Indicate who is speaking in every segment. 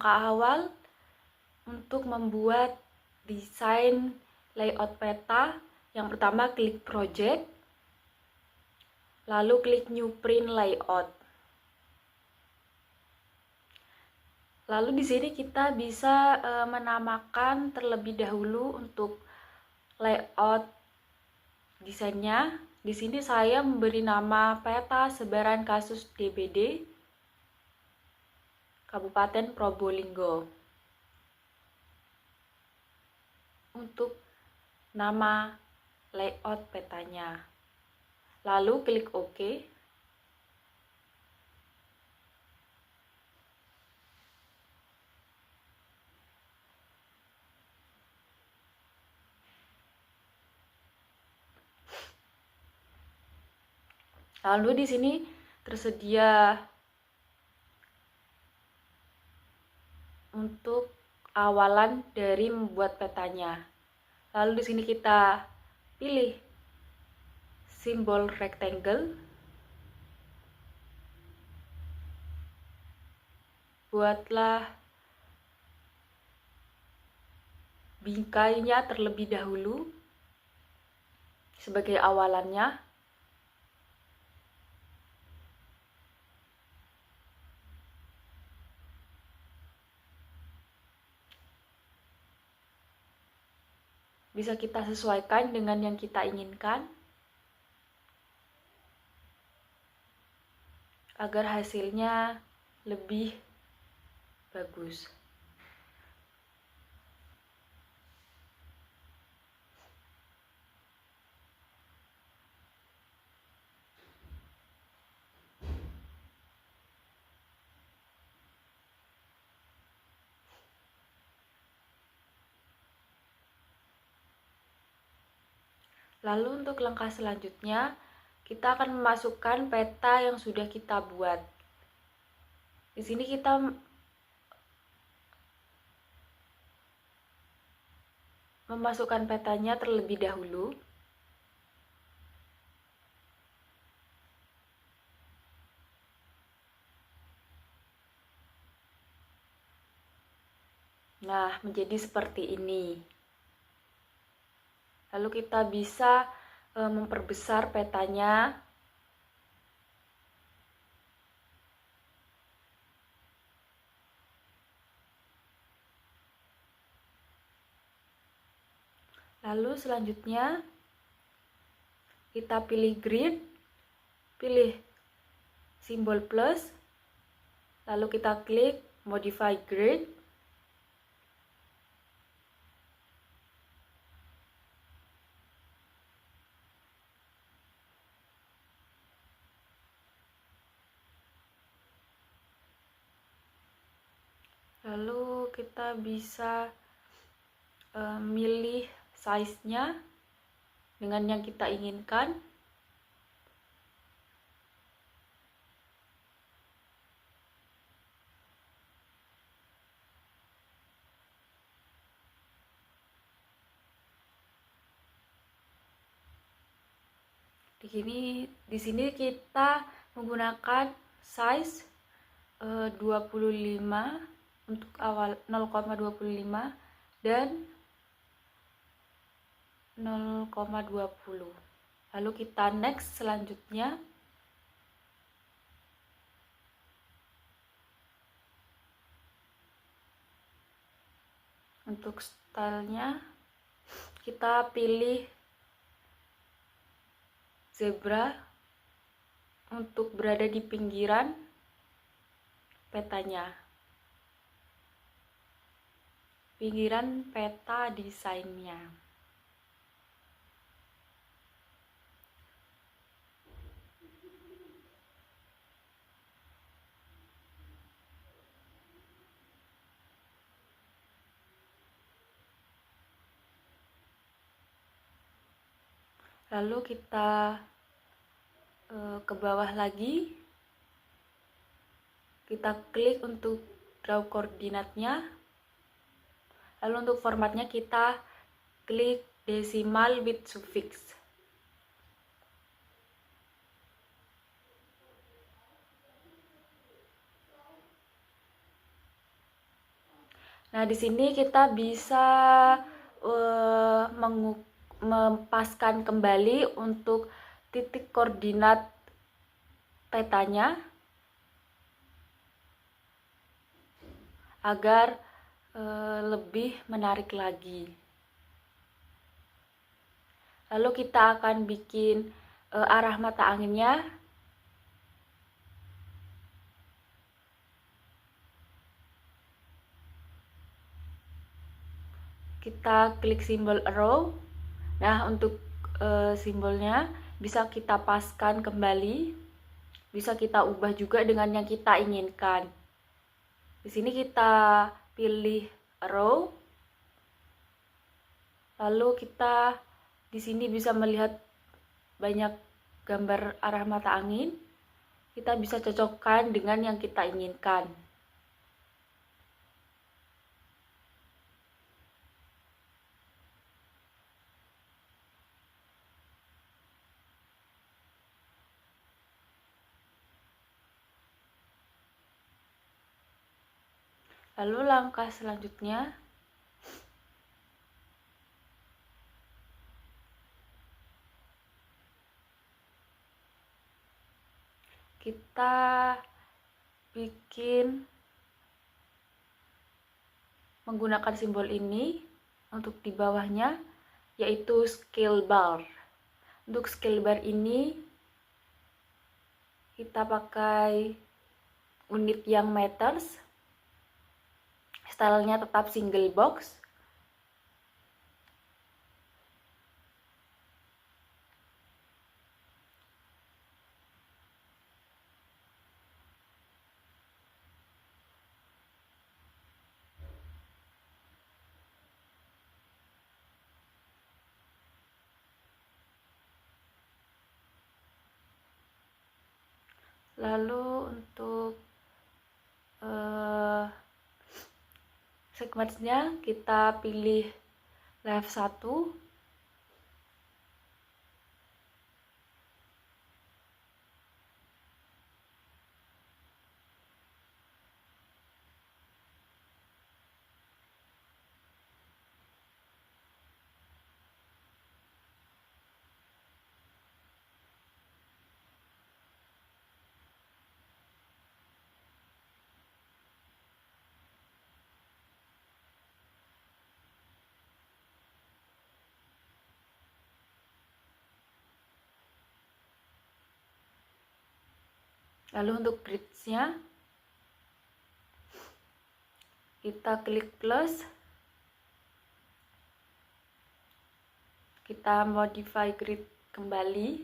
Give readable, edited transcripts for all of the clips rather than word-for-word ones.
Speaker 1: langkah awal untuk membuat desain layout peta. Yang pertama, klik project, lalu klik new print layout. Lalu di sini kita bisa menamakan terlebih dahulu untuk layout desainnya. Di sini saya memberi nama peta sebaran kasus DBD Kabupaten Probolinggo. Untuk nama layout petanya. Lalu klik OK. Lalu di sini tersedia untuk awalan dari membuat petanya. Lalu di sini kita pilih simbol rectangle. Buatlah bingkainya terlebih dahulu sebagai awalannya. Bisa kita sesuaikan dengan yang kita inginkan agar hasilnya lebih bagus. Lalu untuk langkah selanjutnya, kita akan memasukkan peta yang sudah kita buat. Di sini kita memasukkan petanya terlebih dahulu. Nah, menjadi seperti ini. Lalu kita bisa memperbesar petanya. Lalu selanjutnya kita pilih grid, pilih simbol plus, lalu kita klik modify grid. Lalu kita bisa milih size-nya dengan yang kita inginkan. Di sini kita menggunakan size 25 untuk awal 0,25 dan 0,20. Lalu kita next selanjutnya. Untuk stylenya kita pilih zebra untuk berada di pinggiran petanya. Pinggiran peta desainnya. Lalu kita ke bawah lagi, kita klik untuk draw koordinatnya. Lalu untuk formatnya kita klik decimal with suffix. Nah, di sini kita bisa mempaskan kembali untuk titik koordinat petanya agar lebih menarik lagi. Lalu kita akan bikin arah mata anginnya. Kita klik simbol arrow. Nah, untuk simbolnya bisa kita paskan kembali, bisa kita ubah juga dengan yang kita inginkan. Di sini kita pilih arrow. Lalu kita di sini bisa melihat banyak gambar arah mata angin. Kita bisa cocokkan dengan yang kita inginkan. Lalu langkah selanjutnya, kita bikin menggunakan simbol ini untuk di bawahnya, yaitu scale bar. Untuk scale bar ini kita pakai unit yang meters, stylenya tetap single box. Lalu untuk segmennya kita pilih left 1. Lalu untuk grids-nya kita klik plus, kita modify grid kembali.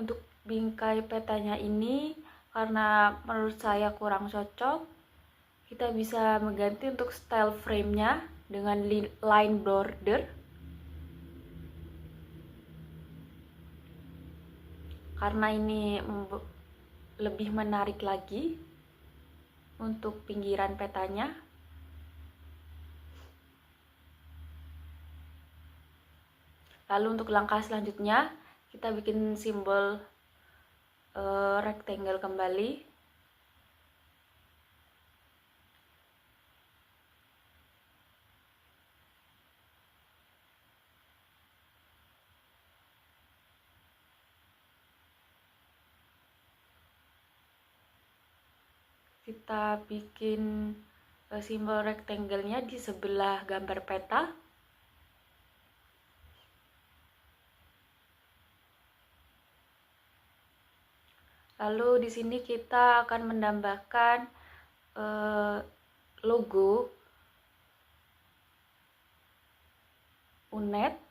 Speaker 1: Untuk bingkai petanya ini karena menurut saya kurang cocok, kita bisa mengganti untuk style frame-nya dengan line border, karena ini lebih menarik lagi untuk pinggiran petanya. Lalu untuk langkah selanjutnya kita bikin simbol rectangle kembali. Kita bikin simbol rectangle-nya di sebelah gambar peta. Lalu di sini kita akan menambahkan logo UNED.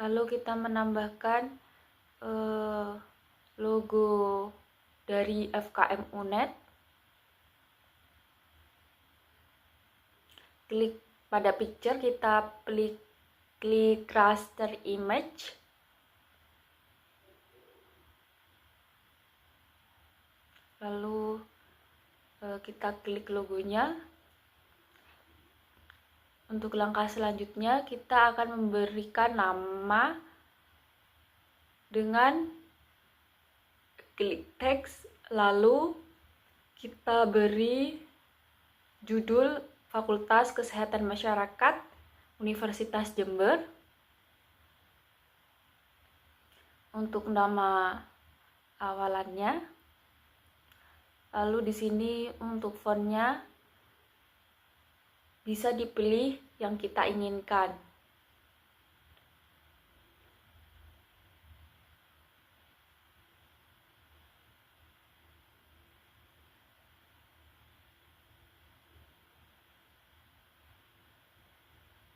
Speaker 1: Lalu kita menambahkan logo dari FKM UNED. Klik pada picture, kita klik raster image. Lalu kita klik logonya. Untuk langkah selanjutnya kita akan memberikan nama dengan klik teks, lalu kita beri judul Fakultas Kesehatan Masyarakat Universitas Jember. Untuk nama awalannya. Lalu di sini untuk fontnya bisa dipilih yang kita inginkan.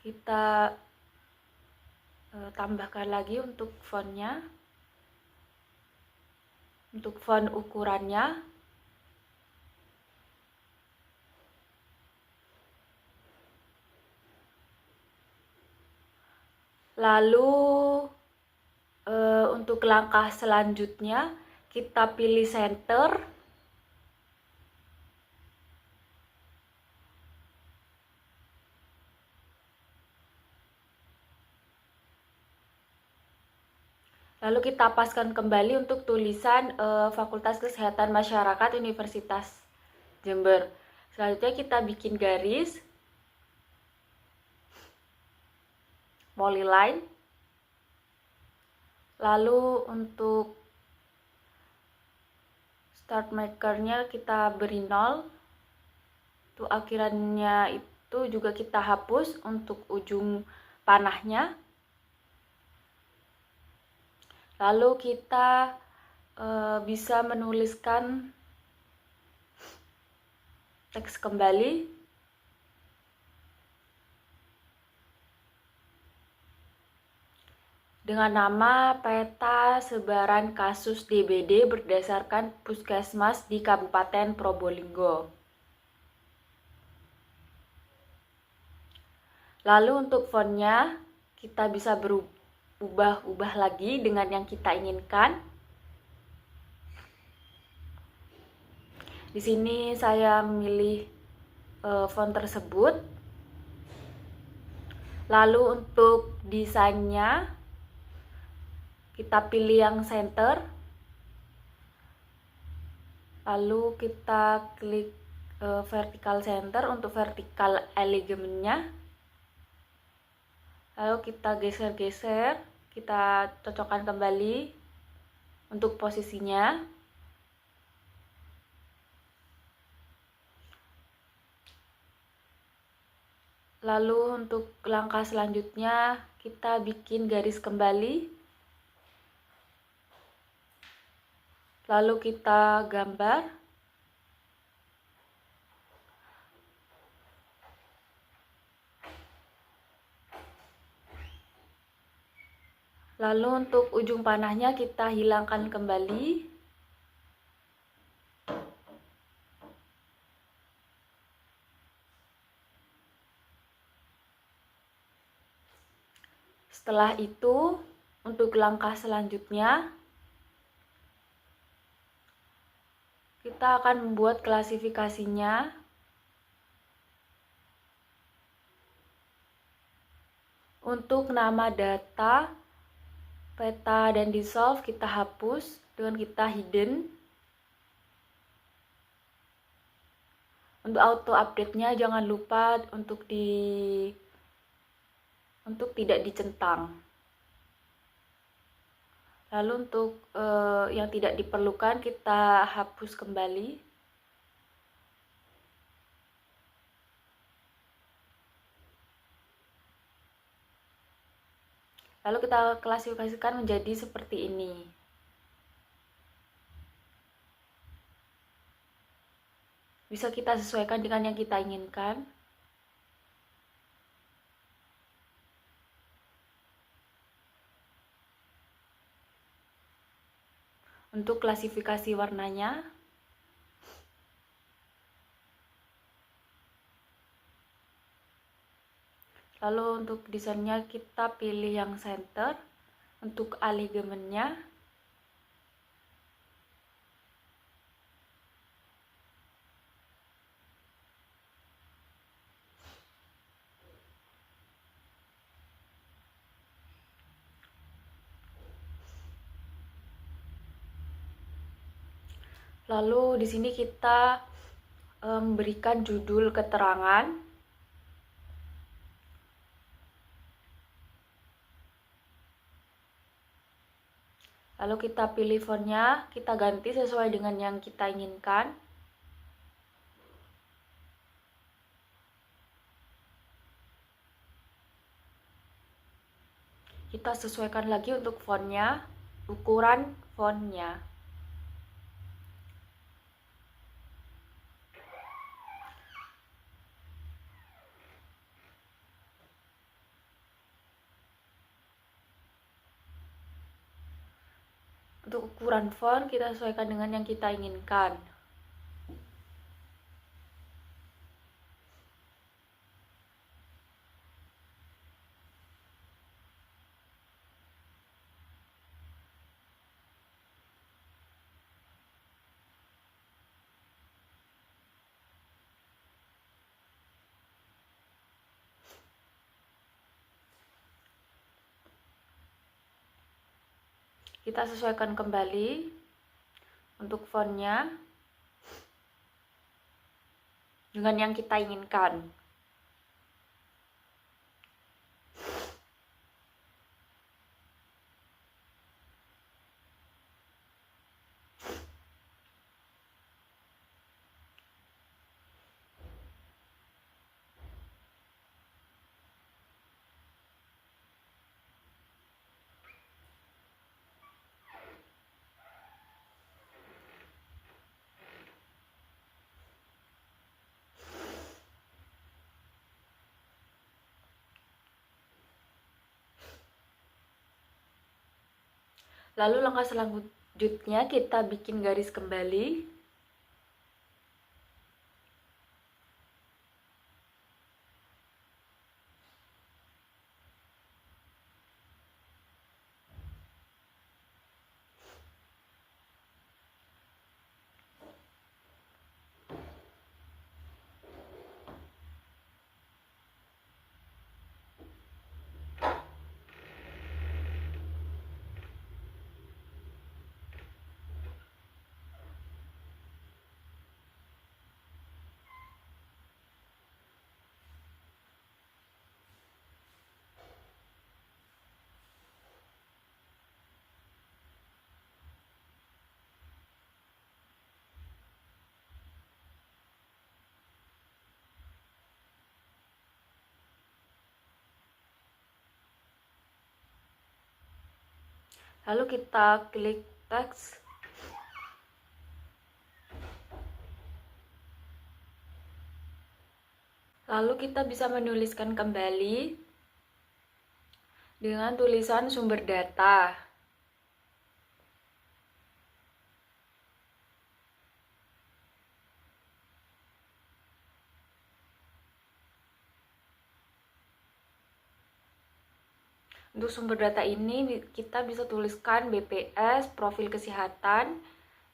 Speaker 1: Kita tambahkan lagi untuk fontnya. Untuk font ukurannya, lalu untuk langkah selanjutnya kita pilih center. Lalu kita paskan kembali untuk tulisan Fakultas Kesehatan Masyarakat Universitas Jember. Selanjutnya kita bikin garis, polyline. Lalu untuk start markernya kita beri 0. Untuk akhirannya itu juga kita hapus untuk ujung panahnya. Lalu kita bisa menuliskan teks kembali. Dengan nama peta sebaran kasus DBD berdasarkan puskesmas di Kabupaten Probolinggo. Lalu untuk fontnya kita bisa ubah lagi dengan yang kita inginkan. Di sini saya memilih font tersebut. Lalu untuk desainnya kita pilih yang center. Lalu kita klik vertical center untuk vertical alignment-nya. Lalu kita geser-geser, kita cocokkan kembali untuk posisinya. Lalu untuk langkah selanjutnya kita bikin garis kembali. Lalu kita gambar. Lalu untuk ujung panahnya kita hilangkan kembali. Setelah itu, untuk langkah selanjutnya, kita akan membuat klasifikasinya. Untuk nama data, peta dan dissolve kita hapus dengan kita hidden. Untuk auto update-nya jangan lupa untuk tidak dicentang. Lalu untuk yang tidak diperlukan kita hapus kembali. Lalu kita klasifikasikan menjadi seperti ini. Bisa kita sesuaikan dengan yang kita inginkan. Untuk klasifikasi warnanya, lalu untuk desainnya kita pilih yang center. Untuk alignment-nya Lalu di sini kita berikan judul keterangan. Lalu kita pilih fontnya, kita ganti sesuai dengan yang kita inginkan. Kita sesuaikan lagi untuk fontnya, ukuran fontnya. Untuk ukuran font kita sesuaikan dengan yang kita inginkan. Kita sesuaikan kembali untuk fontnya dengan yang kita inginkan. Lalu langkah selanjutnya kita bikin garis kembali. Lalu kita klik teks. Lalu kita bisa menuliskan kembali dengan tulisan sumber data. Untuk sumber data ini kita bisa tuliskan BPS, profil kesehatan,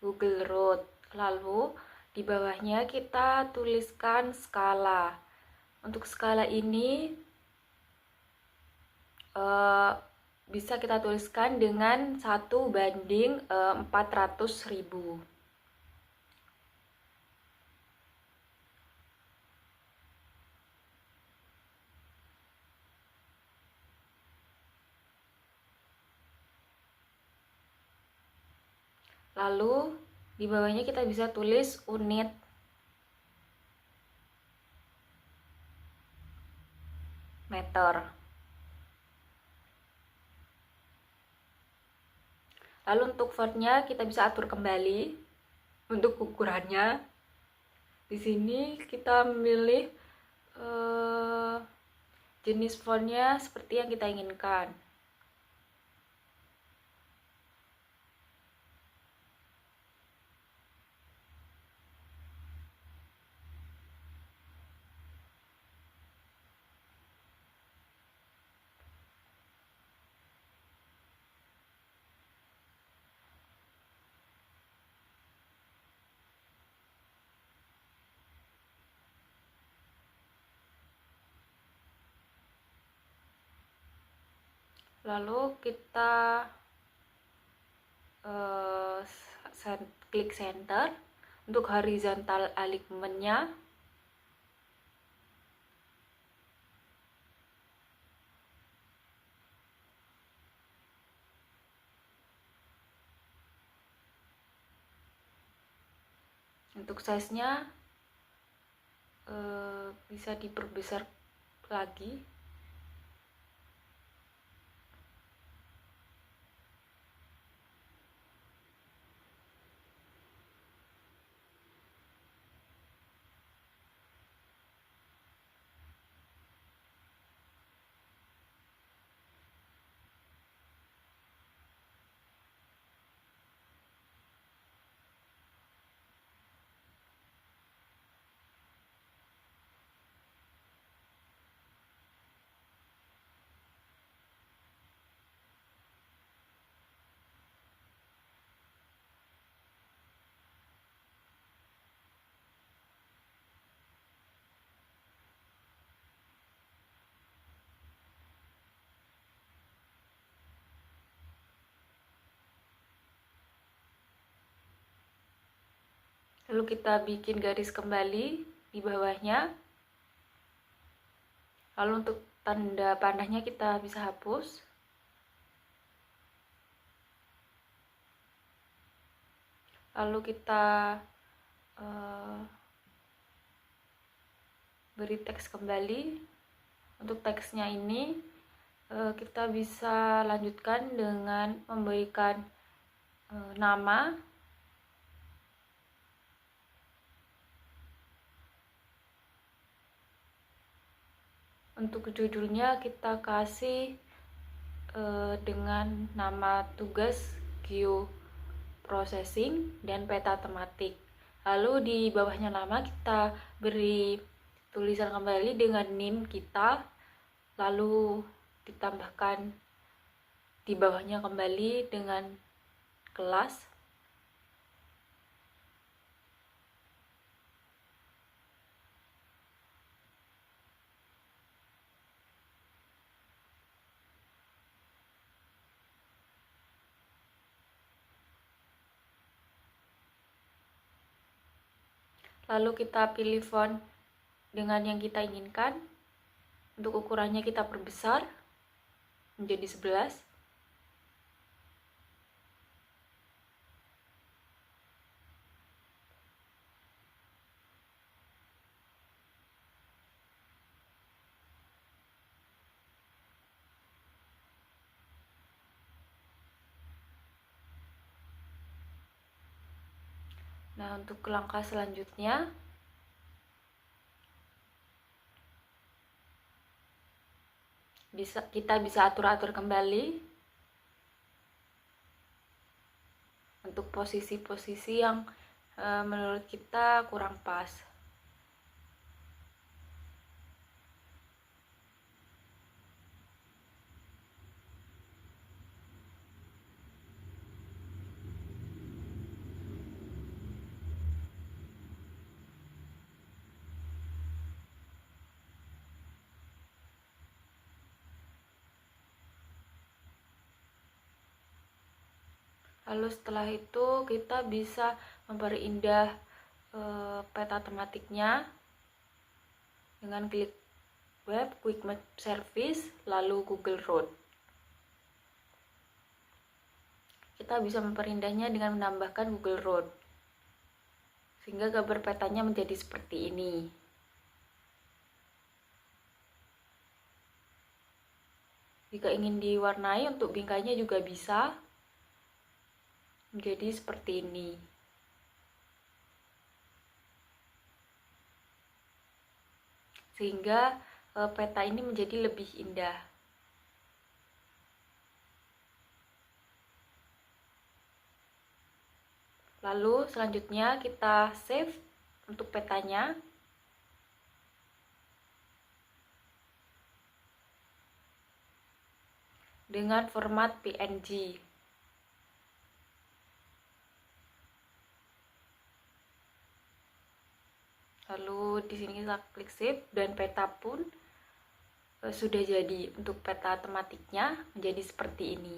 Speaker 1: Google Road. Lalu di bawahnya kita tuliskan skala. Untuk skala ini bisa kita tuliskan dengan 1:400.000. Lalu di bawahnya kita bisa tulis unit meter. Lalu untuk fontnya kita bisa atur kembali untuk ukurannya. Di sini kita memilih jenis fontnya seperti yang kita inginkan. Lalu kita klik center. Untuk horizontal alignment-nya untuk size-nya bisa diperbesar lagi. Lalu kita bikin garis kembali di bawahnya. Lalu untuk tanda panahnya kita bisa hapus. Lalu kita beri teks kembali. Untuk teksnya ini kita bisa lanjutkan dengan memberikan nama. Untuk judulnya kita kasih dengan nama tugas geoprocessing dan peta tematik. Lalu di bawahnya nama kita beri tulisan kembali dengan NIM kita, lalu ditambahkan di bawahnya kembali dengan kelas. Lalu kita pilih font dengan yang kita inginkan. Untuk ukurannya kita perbesar menjadi 11. Nah, untuk langkah selanjutnya kita bisa atur-atur kembali untuk posisi-posisi yang menurut kita kurang pas. Lalu setelah itu kita bisa memperindah peta tematiknya dengan klik web, quick map service, lalu Google Road. Kita bisa memperindahnya dengan menambahkan Google Road sehingga gambar petanya menjadi seperti ini. Jika ingin diwarnai untuk bingkainya juga bisa menjadi seperti ini. Sehingga peta ini menjadi lebih indah. Lalu selanjutnya kita save untuk petanya. Dengan format PNG. Lalu di sini kita klik save dan peta pun sudah jadi. Untuk peta tematiknya menjadi seperti ini.